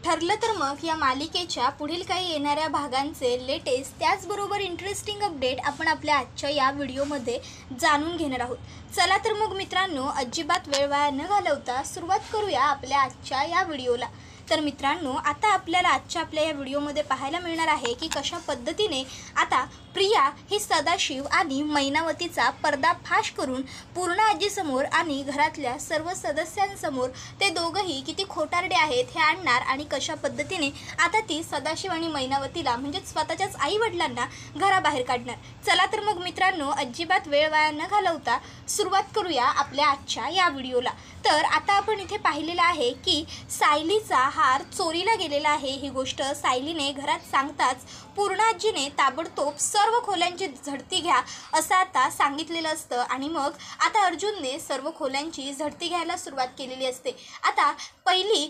ठरलं तर मग या मालिकेच्या पुढील काही येणाऱ्या भागांचे लेटेस्ट त्याचबरोबर इंटरेस्टिंग अपडेट आपण आपल्या आजच्या या व्हिडिओमध्ये जाणून घेणार आहोत। चला तर मग मित्रांनो, अजिबात वेळ वाया न घालवता सुरुवात करूया आपल्या आजच्या या व्हिडिओला। तर मित्रांनो, आता आपल्याला आजच्या आपल्या या व्हिडिओमध्ये पाहायला मिळणार आहे की कशा पद्धतीने आता प्रिया ही सदाशिव आणि मैनावतीचा पर्दाफाश करून पूर्ण आजीसमोर आणि घरातल्या सर्व सदस्यांसमोर ते दोघंही किती खोटारडे आहेत हे आणणार आणि कशा पद्धतीने आता ती सदाशिव आणि मैनावतीला म्हणजे स्वतःच्याच आई वडिलांना घराबाहेर काढणार। चला तर मग मित्रांनो, अजिबात वेळ वाया न घालवता सुरुवात करूया आपल्या आजच्या या व्हिडिओला। तर आता आपण इथे पाहिलेलं आहे की सायलीचा हार चोरीला गेलेला आहे। ही गोष्ट सायलीने घरात सांगताच पूर्ण आजीने ताबडतोब सर्व खोल्यांची झडती घ्या असं आता सांगितलेलं असतं आणि मग आता अर्जुनने सर्व खोल्यांची झडती घ्यायला सुरुवात केलेली असते। आता पहिली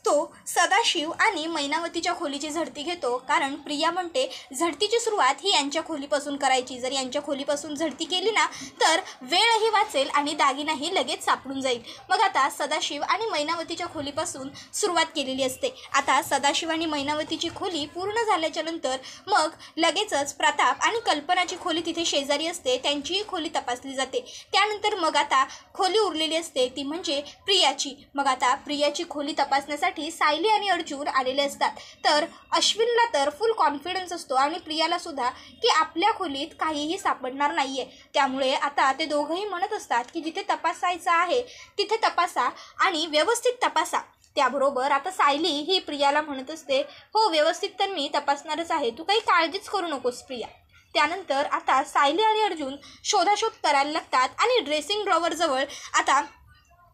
तो सदाशिव आणि मैनावतीच्या खोलीची झडती घेतो, कारण प्रिया म्हणते झडतीची सुरुवात ही यांच्या खोलीपासून करायची। जर यांच्या खोलीपासून झडती केली ना तर वेळही वाचेल आणि दागिनाही लगेच सापडून जाईल। मग आता सदाशिव आणि मैनावतीच्या खोलीपासून सुरुवात केलेली असते। आता सदाशिव आणि मैनावतीची खोली पूर्ण झाल्याच्या नंतर मग लगेचच प्रताप आणि कल्पनाची खोली तिथे शेजारी असते, त्यांचीही खोली तपासली जाते। त्यानंतर मग आता खोली उरलेली असते ती म्हणजे प्रियाची। मग आता प्रियाची खोली तपासण्यासाठी सायली आणि अर्जुन आलेले असतात। तर अश्विनला तर फुल कॉन्फिडन्स असतो आणि प्रियाला सुद्धा की आपल्या खोलीत काहीही सापडणार नाहीये। त्यामुळे आता ते दोघंही म्हणत असतात की जिथे तपासायचं आहे तिथे तपासा आणि व्यवस्थित तपासा। त्याबरोबर आता सायली ही प्रियाला म्हणत असते, हो व्यवस्थित तर मी तपासणारच आहे, तू काही काळजीच करू नकोस प्रिया। त्यानंतर आता सायली आणि अर्जुन शोधाशोध करायला लागतात आणि ड्रेसिंग ड्रॉवरजवळ आता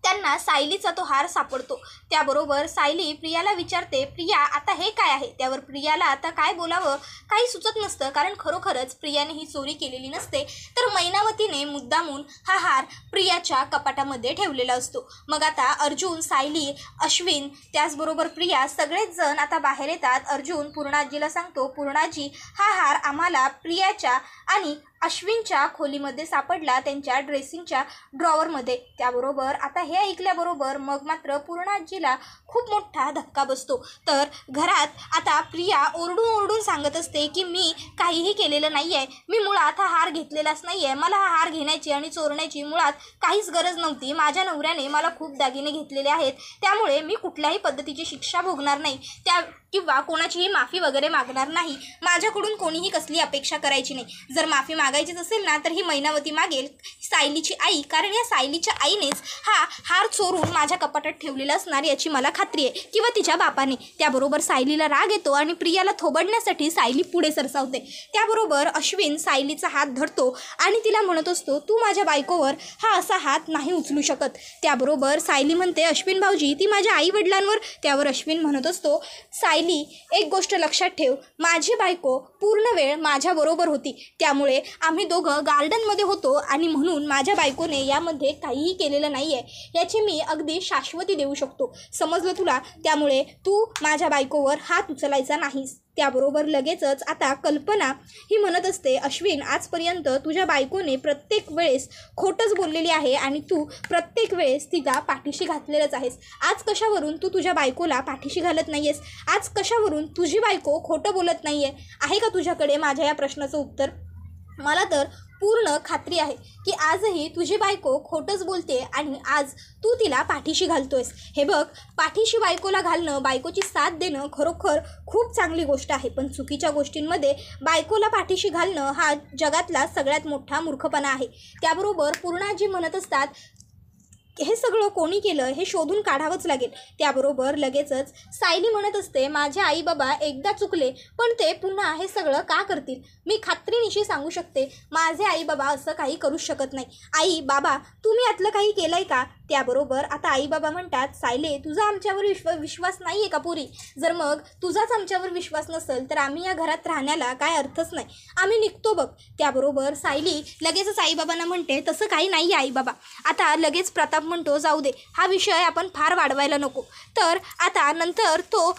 त्यांना सायलीचा तो हार सापडतो। त्याबरोबर सायली प्रियाला विचारते, प्रिया आता हे काय आहे? त्यावर प्रियाला आता काय बोलावं काही सुचत नसतं, कारण खरोखरच प्रियाने ही चोरी केलेली नसते, तर मैनावतीने मुद्दामून हा हार प्रियाच्या कपाटामध्ये ठेवलेला असतो। मग आता अर्जुन, सायली, अश्विन त्याचबरोबर प्रिया सगळेच जण आता बाहेर येतात। अर्जुन पूर्णाजीला सांगतो, पूर्णाजी हा हार आम्हाला प्रियाच्या आणि अश्विनच्या खोलीमध्ये सापडला, त्यांच्या ड्रेसिंगच्या ड्रॉवरमध्ये। त्याबरोबर आता हे ऐकल्याबरोबर मग मात्र पूर्णाजीला खूप मोठा धक्का बसतो। तर घरात आता प्रिया ओरडून ओरडून सांगत असते की मी काहीही केलेलं नाही आहे, मी मुळात हा हार घेतलेलाच नाही आहे, मला हा हार घेण्याची आणि चोरण्याची मुळात काहीच गरज नव्हती, माझ्या नवऱ्याने मला खूप दागिने घेतलेले आहेत, त्यामुळे मी कुठल्याही पद्धतीची शिक्षा भोगणार नाही किंवा कोणाचीही माफी वगैरे मागणार नाही, माझ्याकडून कोणीही कसली अपेक्षा करायची नाही। जर माफी मागायचीच असेल ना तर ही मैनावती मागेल, सायलीची आई, कारण या सायलीच्या आईनेच हा हार चोरून माझ्या कपाटात ठेवलेला असणार याची मला खात्री आहे, किंवा तिच्या बापाने। त्याबरोबर सायलीला राग येतो आणि प्रियाला थोबडण्यासाठी सायली पुढे सरसावते। त्याबरोबर अश्विन सायलीचा हात धरतो आणि तिला म्हणत असतो, तू माझ्या बायकोवर हा असा हात नाही उचलू शकत। त्याबरोबर सायली म्हणते, अश्विन भाऊजी ती माझ्या आई वडिलांवर। त्यावर अश्विन म्हणत असतो, सायली एक गोष्ट लक्षात ठेव, माझी बायको पूर्ण वेळ माझ्याबरोबर होती, त्यामुळे आम्ही दोघं गार्डनमध्ये होतो आणि म्हणून माझ्या बायकोने यामध्ये काहीही केलेलं नाही आहे याची मी अगदी शाश्वती देऊ शकतो, समजलं तुला? त्यामुळे तू माझ्या बायकोवर हात उचलायचा नाहीस। त्याबरोबर लगेचच आता कल्पना ही म्हणत असते, अश्विन आजपर्यंत तुझ्या बायकोने प्रत्येक वेळेस खोटंच बोललेली आहे आणि तू प्रत्येक वेळेस तिला पाठीशी घातलेलंच आहेस, आज कशावरून तू तुझ्या बायकोला पाठीशी घालत नाही आहेस? आज कशावरून तुझी बायको खोटं बोलत नाही आहे का तुझ्याकडे माझ्या या प्रश्नाचं उत्तर? मला तर पूर्ण खात्री आहे की आजही तुझी बायको खोटंच बोलते आणि आज तू तिला पाठीशी घालतोयस। हे बघ, पाठीशी बायकोला घालणं, बायकोची साथ देणं खरोखर खूप चांगली गोष्ट आहे, पण चुकीच्या गोष्टींमध्ये बायकोला पाठीशी घालणं हा जगातला सगळ्यात मोठा मूर्खपणा आहे। त्याबरोबर पूर्णाजी म्हणत असतात, हे सगळं कोणी केलं हे शोधून काढावंच लागेल। त्याबरोबर लगेचच सायली म्हणत असते, माझे आई बाबा एकदा चुकले पण ते पुन्हा हे सगळं का करतील? मी खात्रीनिशी सांगू शकते, माझे आई बाबा असं काही करू शकत नाही। आई बाबा तुम्ही यातलं काही केलंय का? त्याबरोबर आता आई बाबा म्हणतात, सायले तुझा आमच्यावर विश्वास नाही आहे का पुरी? जर मग तुझाच आमच्यावर विश्वास नसेल तर आम्ही या घरात राहण्याला काय अर्थच नाही, आम्ही निघतो बघ। त्याबरोबर सायली लगेचच आईबाबांना म्हणते, तसं काही नाही आहे आई बाबा। आता लगेच प्रताप म्हणतो, जाऊ दे, हा विषय आपण फार वाढवायला नको। तर आता नंतर तो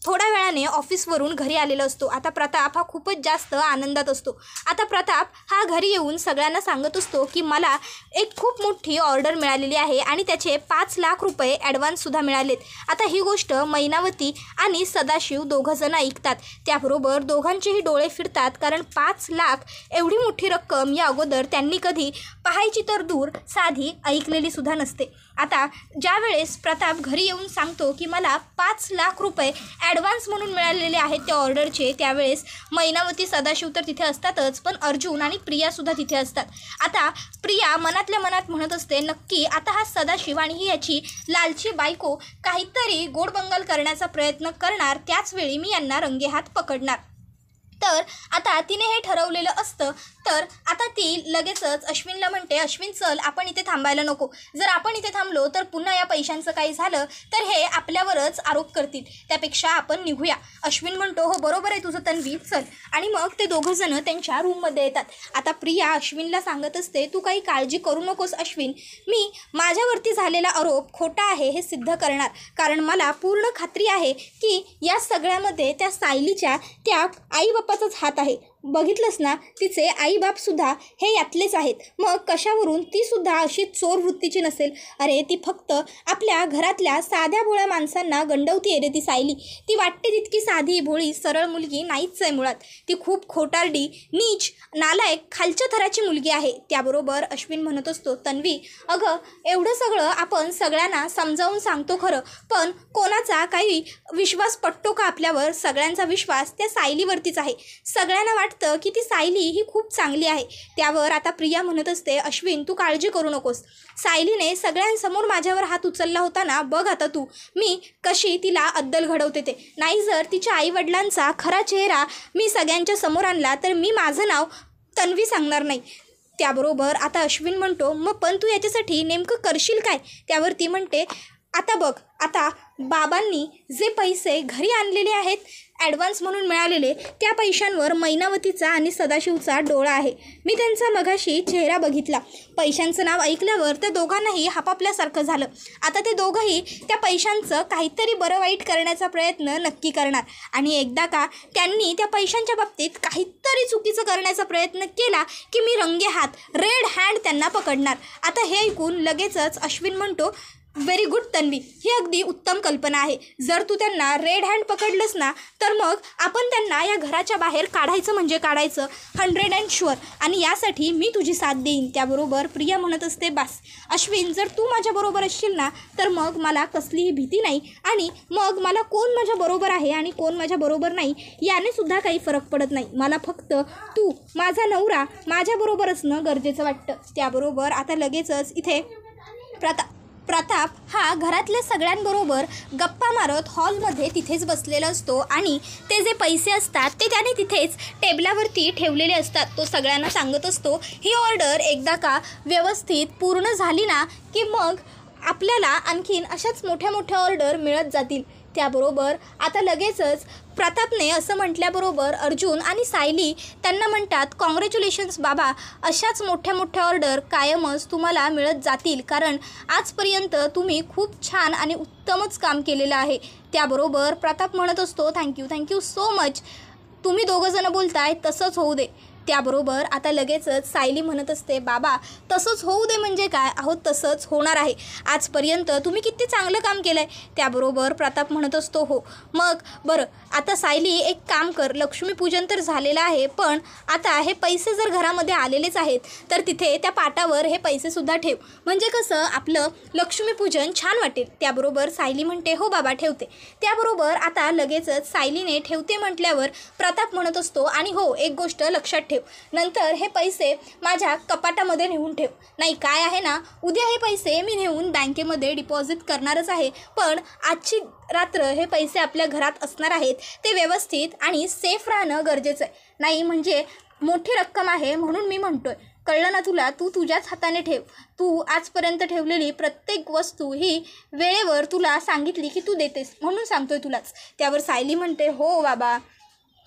थोड्या वेळाने ऑफिसवरून घरी आलेला असतो. आता प्रताप हा खूपच जास्त आनंदात असतो. आता प्रताप हा घरी येऊन सगळ्यांना सांगत असतो की मला एक खूप मोठी ऑर्डर मिळालेली आहे आणि त्याचे 5 लाख रुपये ॲडव्हान्ससुद्धा मिळालेत. आता ही गोष्ट मैनावती आणि सदाशिव दोघंजण ऐकतात. त्याबरोबर दोघांचेही डोळे फिरतात, कारण 5 लाख एवढी मोठी रक्कम या अगोदर त्यांनी कधी पाहायची तर दूर साधी ऐकलेली सुद्धा नसते. आता ज्या वेळेस प्रताप घरी येऊन सांगतो की मला 5 लाख रुपये ॲडव्हान्स म्हणून मिळालेले आहेत त्या ऑर्डरचे, त्यावेळेस मैनावती सदाशिव तर तिथे असतातच, पण अर्जुन आणि प्रियासुद्धा तिथे असतात. आता प्रिया मनातल्या मनात म्हणत असते, नक्की आता हा सदाशिव आणि ही याची लालची बायको काहीतरी गोडबंगाल करण्याचा प्रयत्न करणार, त्याचवेळी मी यांना रंगेहात पकडणार. तर आता तिने हे ठरवलेलं असतं. तर आता ती लगेचच अश्विनला म्हणते, अश्विन चल आपण इथे थांबायला नको, जर आपण इथे थांबलो तर पुन्हा या पैशांचं काही झालं तर हे आपल्यावरच आरोप करतील, त्यापेक्षा आपण निघूया. अश्विन म्हणतो, हो बरोबर आहे तुझं तन्वी, चल. आणि मग ते दोघंजणं त्यांच्या रूममध्ये येतात. आता प्रिया अश्विनला सांगत असते, तू काही काळजी करू नकोस अश्विन, मी माझ्यावरती झालेला आरोप खोटा आहे हे सिद्ध करणार, कारण मला पूर्ण खात्री आहे की या सगळ्यामध्ये त्या सायलीच्या त्या आईबापाचाच हात आहे. बघितलंस ना, तिचे आईबापसुद्धा हे यातलेच आहेत, मग कशावरून तीसुद्धा अशी चोर वृत्तीची नसेल? अरे ती फक्त आपल्या घरातल्या साध्या भोळ्या माणसांना गंडवती आहे रे ती सायली. ती वाटते तितकी साधी भोळी सरळ मुलगी नाहीच आहे मुळात, ती खूप खोटारडी, नीच, नालायक, खालच्या थराची मुलगी आहे. त्याबरोबर अश्विन म्हणत असतो, तन्वी अगं एवढं सगळं आपण सगळ्यांना समजावून सांगतो खरं, पण कोणाचा काही विश्वास पटतो का आपल्यावर? सगळ्यांचा विश्वास त्या सायलीवरतीच आहे. सगळ्यांना वाटतं की ती सायली ही खूप चांगली आहे. त्यावर आता प्रिया म्हणत असते, अश्विन तू काळजी करू नकोस, सायलीने सगळ्यांसमोर माझ्यावर हात उचलला होता ना, बघ आता तू मी कशी तिला अद्दल घडवते ते. नाही जर तिच्या आईवडिलांचा खरा चेहरा मी सगळ्यांच्या समोर आणला तर मी माझं नाव तन्वी सांगणार नाही. त्याबरोबर आता अश्विन म्हणतो, मग पण तू याच्यासाठी नेमकं करशील काय? त्यावर ती म्हणते, आता बघ, आता बाबांनी जे पैसे घरी आणलेले आहेत ॲडव्हान्स म्हणून मिळालेले, त्या पैशांवर मैनावतीचा आणि सदाशिवचा डोळा आहे. मी त्यांचा मगाशी चेहरा बघितला. पैशांचं नाव ऐकल्यावर त्या दोघांनाही हापापल्यासारखं झालं. आता ते दोघंही त्या पैशांचं काहीतरी बरं वाईट करण्याचा प्रयत्न नक्की करणार, आणि एकदा का त्यांनी त्या पैशांच्या बाबतीत काहीतरी चुकीचं करण्याचा प्रयत्न केला की मी रंगेहात रेड हँड त्यांना पकडणार. आता हे ऐकून लगेचच अश्विन म्हणतो, व्हेरी गुड तन्वी, ही अगदी उत्तम कल्पना आहे. जर तू त्यांना रेड हँड पकडलंस ना तर मग आपण त्यांना या घराच्या बाहेर काढायचं म्हणजे काढायचं 100% शुअर, आणि यासाठी मी तुझी साथ देईन. त्याबरोबर प्रिया म्हणत असते, बास अश्विन, जर तू माझ्याबरोबर असशील ना तर मग मला कसलीही भीती नाही, आणि मग मला कोण माझ्याबरोबर आहे आणि कोण माझ्याबरोबर नाही याने सुद्धा काही फरक पडत नाही. मला फक्त तू माझा नवरा माझ्याबरोबर असणं गरजेचं वाटतं. त्याबरोबर आता लगेचच इथे प्रताप हा घरातल्या सगळ्यांबरोबर गप्पा मारत हॉलमध्ये तिथेच बसलेला असतो, आणि ते जे पैसे असतात ते त्याने तिथेच टेबलावरती ठेवलेले असतात. तो सगळ्यांना सांगत असतो, ही ऑर्डर एकदा का व्यवस्थित पूर्ण झाली ना की मग आपल्याला आणखीन अशाच मोठ्या मोठ्या ऑर्डर मिळत जातील. त्याबरोबर आता लगेचच प्रतापने असं म्हटल्याबरोबर अर्जुन आणि सायली त्यांना म्हणतात, कॉंग्रॅच्युलेशन्स बाबा, अशाच मोठ्या मोठ्या ऑर्डर कायमच तुम्हाला मिळत जातील, कारण आजपर्यंत तुम्ही खूप छान आणि उत्तमच काम केलेलं आहे. त्याबरोबर प्रताप म्हणत असतो, थँक्यू सो मच, तुम्ही दोघंजणं बोलताय तसंच होऊ दे. त्याबरोबर आता लगेचच सायली म्हणत असते, बाबा तसंच होऊ दे म्हणजे काय, अहो तसंच होणार आहे, आजपर्यंत तुम्ही किती चांगलं काम केलं आहे. त्याबरोबर प्रताप म्हणत असतो, हो मग बरं, आता सायली एक काम कर, लक्ष्मीपूजन तर झालेलं आहे, पण आता हे पैसे जर घरामध्ये आलेलेच आहेत तर तिथे त्या पाटावर हे पैसेसुद्धा ठेव, म्हणजे कसं आपलं लक्ष्मीपूजन छान वाटेल. त्याबरोबर सायली म्हणते, हो बाबा ठेवते. त्याबरोबर आता लगेचच सायलीने ठेवते म्हटल्यावर प्रताप म्हणत असतो, आणि हो एक गोष्ट लक्षात ठेव, नंतर हे पैसे माझ्या कपाटामध्ये नेऊन ठेव. नाही काय आहे ना, उद्या हे पैसे मी नेऊन बँकेमध्ये डिपॉझिट करणारच आहे, पण आजची रात्र हे पैसे आपल्या घरात असणार आहेत, ते व्यवस्थित आणि सेफ राहणं गरजेचं आहे. नाही म्हणजे मोठी रक्कम आहे म्हणून मी म्हणतोय, कळलं ना तुला, तू तुझ्याच हाताने ठेव. तू आजपर्यंत ठेवलेली प्रत्येक वस्तू ही वेळेवर तुला सांगितली की तू देतेस म्हणून सांगतोय तुलाच. त्यावर सायली म्हणते, हो बाबा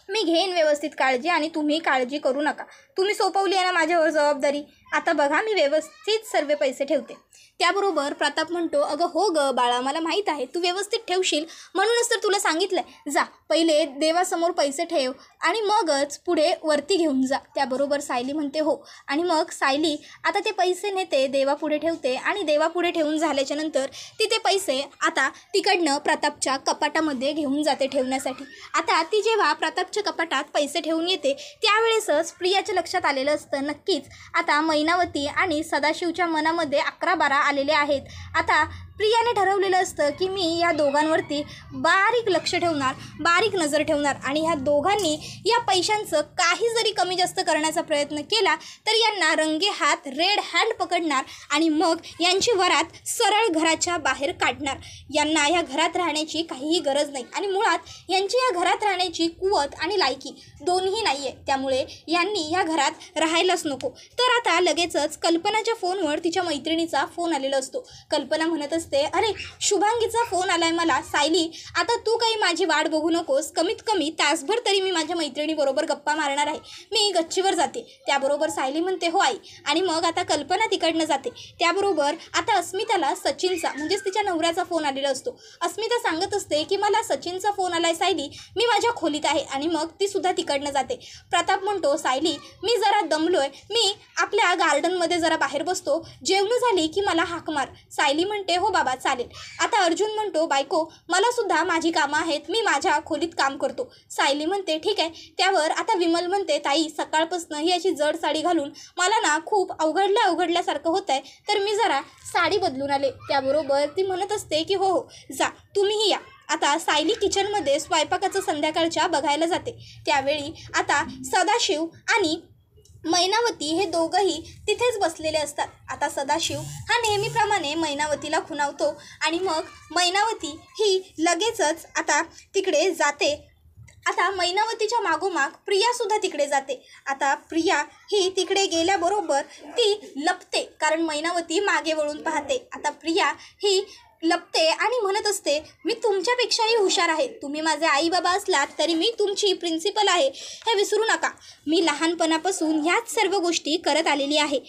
मी घेईन व्यवस्थित काळजी, आणि तुम्ही काळजी करू नका, तुम्ही सोपवली आहे ना माझ्यावर जबाबदारी, आता बघा मी व्यवस्थित सर्व पैसे ठेवते. त्याबरोबर प्रताप म्हणतो, अगं हो ग बाळा, मला माहीत आहे तू व्यवस्थित ठेवशील, म्हणूनच तर तुला सांगितलंय. जा पहिले देवासमोर पैसे ठेव आणि मगच पुढे वरती घेऊन जा. त्याबरोबर सायली म्हणते हो. आणि मग सायली आता ते पैसे नेते, देवापुढे ठेवते आणि देवापुढे ठेवून झाल्याच्या नंतर ती ते पैसे आता तिकडनं प्रतापच्या कपाटामध्ये घेऊन जाते ठेवण्यासाठी. आता ती जेव्हा प्रतापच्या कपाटात पैसे ठेवून येते त्यावेळेसच प्रियाच्या लक्षात आलेलं असतं, नक्कीच आता मैनावती आणि सदाशिवच्या मनामध्ये 11-12 आलेले आहेत. आता प्रियाने ठरवलेलं असतं की मी या दोघांवरती बारीक लक्ष ठेवणार, बारीक नजर ठेवणार आणि ह्या दोघांनी या पैशांचं काही जरी कमी जास्त करण्याचा प्रयत्न केला तर यांना रंगे हात रेड हँड पकडणार आणि मग यांची वरात सरळ घराच्या बाहेर काढणार. यांना या घरात राहण्याची काहीही गरज नाही आणि मुळात यांची या घरात राहण्याची कुवत आणि लायकी दोन्ही नाही आहे. त्यामुळे यांनी या घरात राहायलाच नको. तर आता लगेचच कल्पनाच्या फोनवर तिच्या मैत्रिणीचा फोन आलेला असतो. कल्पना म्हणत असते, अरे शुभांगीचा फोन आलाय मला. सायली आता तू काही माझी वाट बघू नकोस, कमीत कमी तासभर तरी मी माझ्या मैत्रिणीबरोबर गप्पा मारणार आहे, मी गच्चीवर जाते. त्याबरोबर सायली म्हणते हो आई. आणि मग आता कल्पना तिकडनं जाते. त्याबरोबर आता अस्मिताला सचिनचा म्हणजेच तिच्या नवऱ्याचा फोन आलेला असतो. अस्मिता सांगत असते की मला सचिनचा फोन आलाय सायली, मी माझ्या खोलीत आहे. आणि मग ती सुद्धा तिकडनं जाते. प्रताप म्हणतो, सायली मी जरा दमलोय, मी आपल्या गार्डनमध्ये जरा बाहेर बसतो, जेवण झाली की मला हाक मार. सायली म्हणते हो बाबा चालेल. आता अर्जुन म्हणतो, बायको मला सुद्धा माझी कामं आहेत, मी माझ्या खोलीत काम करतो. सायली म्हणते ठीक आहे. त्यावर आता विमल म्हणते, ताई सकाळपासून ही अशी जड साडी घालून मला ना खूप अवघडल्यासारखं होत आहे, तर मी जरा साडी बदलून आले. त्याबरोबर ती म्हणत असते की हो हो जा तुम्हीही या. आता सायली किचनमध्ये स्वयंपाकाचं संध्याकाळच्या बघायला जाते. त्यावेळी आता सदाशिव आणि मैनावती हे दोघंही तिथेच बसलेले असतात. आता सदाशिव हा नेहमीप्रमाणे मैनावतीला खुणावतो आणि मग मैनावती ही लगेचच आता तिकडे जाते. आता मैनावतीच्या मागोमाग प्रियासुद्धा तिकडे जाते. आता प्रिया ही तिकडे गेल्याबरोबर ती लपते, कारण मैनावती मागे वळून पाहते. आता प्रिया ही लपते आणि म्हणत असते, मी तुमच्यापेक्षाही हुशार आहे. तुम्ही माझे आई बाबा असलात तरी मी तुमची प्रिन्सिपल आहे हे विसरू नका. मी लहानपणापासून ह्याच सर्व गोष्टी करत आलेली आहे.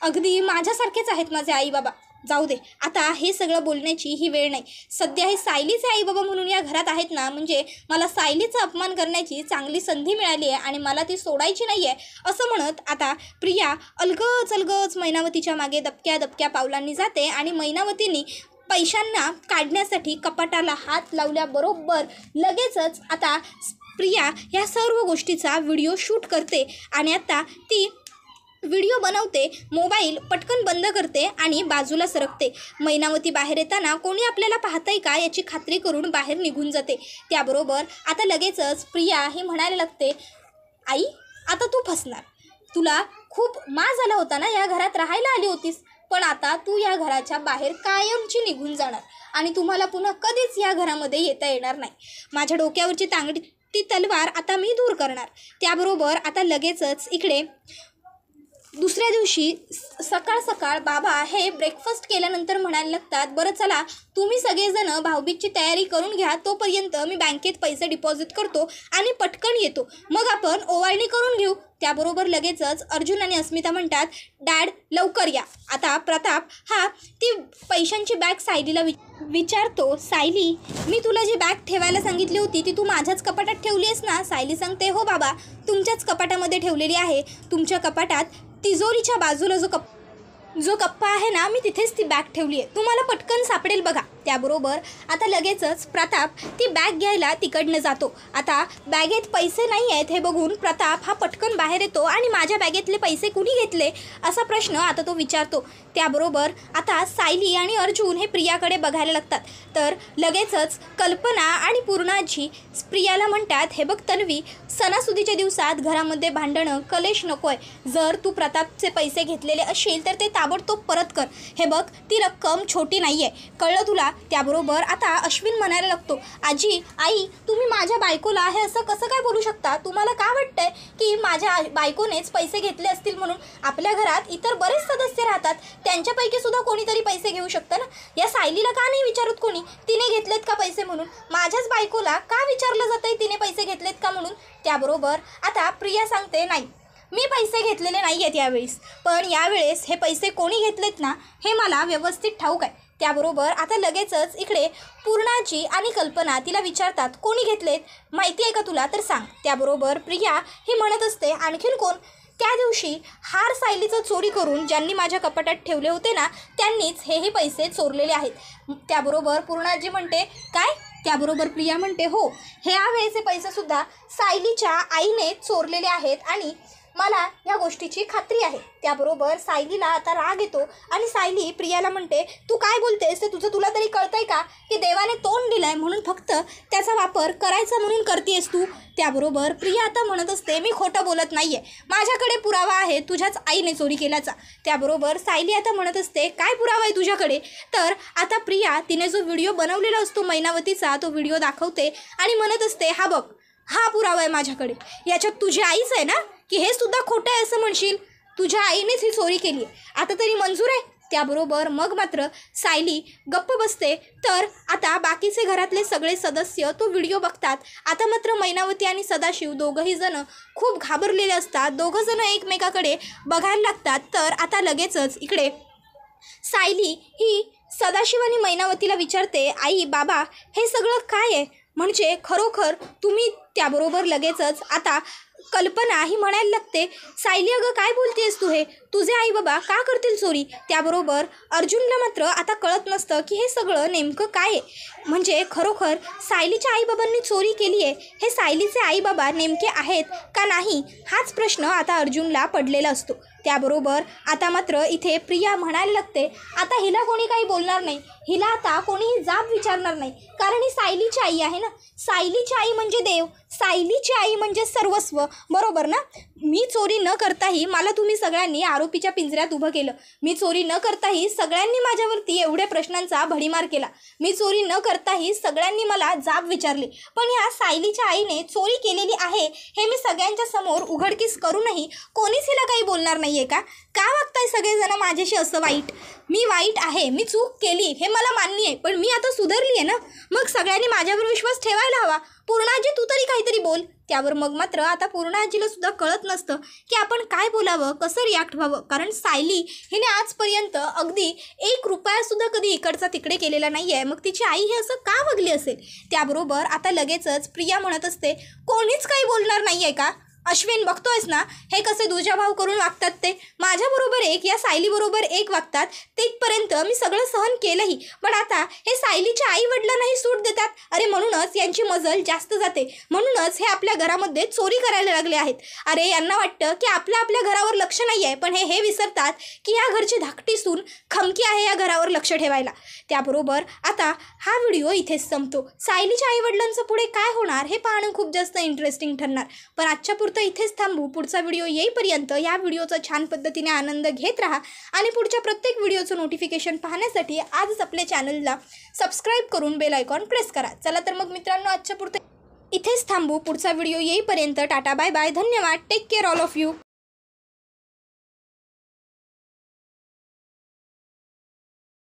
अगदी माझ्यासारखेच आहेत माझे आई बाबा. जाऊ दे, आता हे सगळं बोलण्याची ही वेळ नाही. सध्या हे सायलीचे आई बाबा म्हणून या घरात आहेत ना, म्हणजे मला सायलीचा अपमान करण्याची चांगली संधी मिळाली आहे आणि मला ती सोडायची नाही आहे. असं म्हणत आता प्रिया अलगच मैनावतीच्या मागे दबक्या पावलांनी जाते आणि मैनावतींनी पैशांना काढण्यासाठी कपाटाला हात लावल्याबरोबर लगेचच आता प्रिया ह्या सर्व गोष्टीचा व्हिडिओ शूट करते आणि आता ती व्हिडिओ बनवते, मोबाईल पटकन बंद करते आणि बाजूला सरकते. मैनावती बाहेर येताना कोणी आपल्याला पाहतंय का याची खात्री करून बाहेर निघून जाते. त्याबरोबर आता लगेचच प्रिया ही म्हणायला लागते, आई आता तू फसणार. तुला खूप माज आला होता ना, या घरात राहायला आली होतीस, पण आता तू या घराच्या बाहेर कायमची निघून जाणार आणि तुम्हाला पुन्हा कधीच या घरामध्ये येता येणार नाही. माझ्या डोक्यावरची तांगडी ती तलवार आता मी दूर करणार. त्याबरोबर आता लगेचच इकडे दुसऱ्या दिवशी सकाळ बाबा हे ब्रेकफास्ट केल्यानंतर म्हणायला लागतात, बरं चला तुम्ही सगळेजण भाऊबीजची तयारी करून घ्या, तोपर्यंत मी बँकेत पैसे डिपॉझिट करतो आणि पटकन येतो, मग आपण ओवाळणी करून घेऊ. त्याबरोबर लगेचच अर्जुन आणि अस्मिता म्हणतात, डॅड लवकर या. आता प्रताप हा ती पैशांची बॅग सायलीला विचारतो, सायली मी तुला जी बॅग ठेवायला सांगितली होती ती तू माझ्याच कपाटात ठेवली आहेस ना. सायली सांगते, हो बाबा तुमच्याच कपाटामध्ये ठेवलेली आहे. तुमच्या कपाटात तिजोरीच्या बाजूला जो कप्पा आहे ना, मी तिथेच ती बॅग ठेवली आहे, तुम्हाला पटकन सापडेल बघा. त्याबरोबर आता लगेचच प्रताप ती बॅग घ्यायला तिकडनं जातो. आता बॅगेत पैसे नाही आहेत हे बघून प्रताप हा पटकन बाहेर येतो आणि माझ्या बॅगेतले पैसे कुणी घेतले असा प्रश्न आता तो विचारतो. त्याबरोबर आता सायली आणि अर्जुन हे प्रियाकडे बघायला लागतात. तर लगेचच कल्पना आणि पूर्णाजी प्रियाला म्हणतात, हे बघ तन्वी, सणासुदीच्या दिवसात घरामध्ये भांडणं कलेश नको आहे. जर तू प्रतापचे पैसे घेतलेले असशील तर ते ताबडतोब परत कर. हे बघ ती रक्कम छोटी नाही आहे, कळलं तुला. त्याबरोबर आता अश्विन म्हणायला लागतो, आजी आई तुम्ही माझ्या बायकोला हे असं कसं काय बोलू शकता. तुम्हाला काय वाटतंय की माझ्या बायकोनेच पैसे घेतले असतील म्हणून. आपल्या घरात इतर बरेच सदस्य राहतात, त्यांच्यापैकी सुद्धा कोणीतरी पैसे घेऊ शकतं ना. या सायलीला का नाही विचारत कोणी तिने घेतलेत का पैसे म्हणून. माझ्याच बायकोला का विचारलं जातंय तिने पैसे घेतलेत का म्हणून. त्याबरोबर आता प्रिया सांगते, नाही मी पैसे घेतलेले नाही आहेत यावेळेस, पण यावेळेस हे पैसे कोणी घेतलेत ना हे मला व्यवस्थित ठाऊक आहे. त्याबरोबर आता लगेचच इकडे पूर्णाजी आणि कल्पना तिला विचारतात, कोणी घेतलेत, माहिती आहे का तुला, तर सांग. त्याबरोबर प्रिया ही म्हणत असते, आणखीन कोण, त्या दिवशी हार सायलीचं चोरी करून ज्यांनी माझ्या कपाटात ठेवले होते ना त्यांनीच हेही पैसे चोरलेले आहेत. त्याबरोबर पूर्णाजी म्हणते, काय. त्याबरोबर प्रिया म्हणते, हो, ह्यावेळेचे पैसेसुद्धा सायलीच्या आईने चोरलेले आहेत आणि मला या गोष्टीची खात्री आहे. त्याबरोबर सायलीला आता राग येतो आणि सायली प्रियाला म्हणते, तू काय बोलतेस ते तुला तरी कळतंय का की देवाने तोंड दिलंय म्हणून फक्त त्याचा वापर करायचा म्हणून करतेस तू. त्याबरोबर प्रिया आता म्हणत असते, मी खोटं बोलत नाही आहे, माझ्याकडे पुरावा आहे तुझ्याच आईने चोरी केल्याचा. त्याबरोबर सायली आता म्हणत असते, काय पुरावा आहे तुझ्याकडे. तर आता प्रिया तिने जो व्हिडिओ बनवलेला असतो मैनावतीचा तो व्हिडिओ दाखवते आणि म्हणत असते, हा बघ, हा पुरावा आहे माझ्याकडे, याच्यात तुझी आईच आहे ना, की हे सुद्धा खोटं आहे असं म्हणशील, तुझ्या आईनेच ही चोरी केली आहे, आता तरी मंजूर आहे. त्याबरोबर मग मात्र सायली गप्प बसते. तर आता बाकीचे घरातले सगळे सदस्य तो व्हिडिओ बघतात. आता मात्र मैनावती आणि सदाशिव दोघंही जण खूप घाबरलेले असतात. दोघं जण एकमेकाकडे बघायला लागतात. तर आता लगेचच इकडे सायली ही सदाशिव आणि मैनावतीला विचारते, आई बाबा हे सगळं काय आहे, म्हणजे खरोखर तुम्ही. त्याबरोबर लगेचच आता कल्पना ही म्हणायला लागते, सायली अगं काय बोलतेस तू, हे तुझे आई बाबा का करतील चोरी. त्याबरोबर अर्जुनला मात्र आता कळत नसतं की हे सगळं नेमकं काय आहे, म्हणजे खरोखर सायलीच्या आईबाबांनी चोरी केली आहे, हे सायलीचे आईबाबा नेमके आहेत का नाही हाच प्रश्न आता अर्जुनला पडलेला असतो. त्याबरोबर आता मात्र इथे प्रिया म्हणायला लागते, आता हिला कोणी काही बोलणार नाही, हिला आता कोणीही जाब विचारणार नाही, कारण ही सायलीची आई आहे ना, सायलीची आई म्हणजे देव, सायलीची आई म्हणजे सर्वस्व, बरोबर ना. मी चोरी न करताही मला तुम्ही सगळ्यांनी आरोपीच्या पिंजऱ्यात उभं केलं, मी चोरी न करताही सगळ्यांनी माझ्यावरती एवढ्या प्रश्नांचा भडीमार केला, मी चोरी न करताही सगळ्यांनी मला जाब विचारले, पण ह्या सायलीच्या आईने चोरी केलेली आहे हे मी सगळ्यांच्या समोर उघडकीस करूनही कोणीच हिला काही बोलणार नाही आहे का. का वागताय सगळेजण माझ्याशी असं वाईट. मी वाईट आहे, मी चूक केली हे मला मान्य आहे, पण मी आता सुधारली आहे ना, मग सगळ्यांनी माझ्यावर विश्वास ठेवायला हवा. पूर्णाजी तू तरी काहीतरी बोल. त्यावर मग मात्र आता पूर्णाजीला सुद्धा कळत नसतं की आपण काय बोलावं, कसं रिॲक्ट व्हावं, कारण सायली हिने आजपर्यंत अगदी 1 रुपयासुद्धा कधी इकडचा तिकडे केलेला नाही आहे, मग तिची आई हे असं का वागली असेल. त्याबरोबर आता लगेचच प्रिया म्हणत असते, कोणीच काही बोलणार नाही आहे का. अश्विन बघतोयस ना हे कसे दुजाभाव करून वागतात, ते माझ्याबरोबर एक या सायलीबरोबर एक वागतात, तिथपर्यंत मी सगळं सहन केलंही, पण आता हे सायलीच्या आई वडिलांनाही सूट देतात. अरे म्हणूनच यांची मजल जास्त जाते, म्हणूनच हे आपल्या घरामध्ये चोरी करायला लागले आहेत. अरे यांना वाटतं की आपल्या घरावर लक्ष नाही आहे, पण हे विसरतात की या घरची धाकटी सून खमकी आहे या घरावर लक्ष ठेवायला. त्याबरोबर आता हा व्हिडिओ इथेच संपतो. सायलीच्या आई वडिलांचं पुढे काय होणार हे पाहणं खूप जास्त इंटरेस्टिंग ठरणार, पण आजच्या पुरतं इथेच थांबू. पुढचा व्हिडिओ येईपर्यंत या व्हिडिओचा छान पद्धतीने आनंद घेत राहा आणि पुढच्या प्रत्येक व्हिडिओचं नोटिफिकेशन पाहण्यासाठी आजच आपल्या चॅनलला सबस्क्राईब करून बेल आयकॉन प्रेस करा. चला तर मग मित्रांनो आजच्या पुरतं इथेच थांबू. पुढचा व्हिडिओ येईपर्यंत टाटा बाय बाय, धन्यवाद, take care all of you.